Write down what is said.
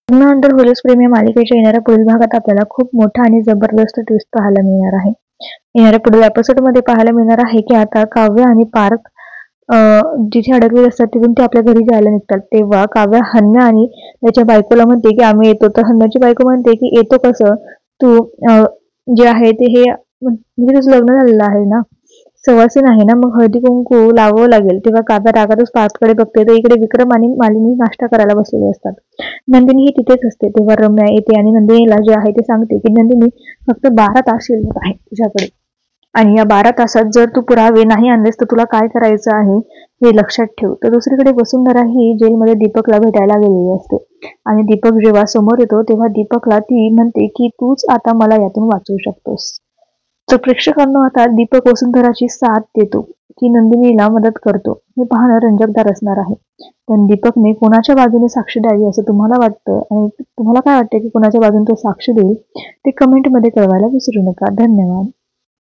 लग्नानंतर होलीस प्रेम या मालिकेच्या येणाऱ्या पुढील भागात आपल्याला खूप मोठा आणि जबरदस्त ट्विस्ट पाहायला मिळणार आहे. येणाऱ्या पुढील एपिसोडमध्ये पाहायला मिळणार आहे की आता काव्य आणि पार्थ जिथे अडकलेले असतात तिथून ते आपल्या घरी जायला निघतात. तेव्हा काव्य हन्ना आणि त्याच्या बायकोला म्हणते की आम्ही येतो. तर हन्नाची बायको म्हणते की येतो कसं, तू जे आहे ते हे म्हणजे तुझं लग्न झालेलं आहे ना, सवासीन आहे ना, मग हळदी कुंकू लावावं लागेल. तेव्हा काव्य रागातच पार्थकडे बघते तर इकडे विक्रम आणि मालिनी नाश्ता करायला बसलेले असतात. नंदिनी ही तिथेच असते. तेव्हा रम्या येते आणि नंदिनीला जे आहे ते सांगते की नंदिनी फक्त 12 तास शिल्लक आहे तुझ्याकडे आणि या 12 तासात जर तू पुरावे नाही आणलेस तर तुला काय करायचं आहे हे लक्षात ठेव. तर दुसरीकडे वसुंधरा ही जेलमध्ये दीपकला भेटायला गेलेली असते आणि दीपक जेव्हा समोर येतो तेव्हा दीपकला ती म्हणते की तूच आता मला यातून वाचवू शकतोस. तर प्रेक्षकांना आता दीपक वसुंधराची साथ देतो की नंदिनीला मदत करतो हे पाहणं रंजकदार असणार आहे. पण दीपकने कोणाच्या बाजूने साक्ष द्यावी असं तुम्हाला वाटतं आणि तुम्हाला काय वाटतं की कोणाच्या बाजूने तो साक्ष देईल ते कमेंटमध्ये कळवायला विसरू नका. धन्यवाद.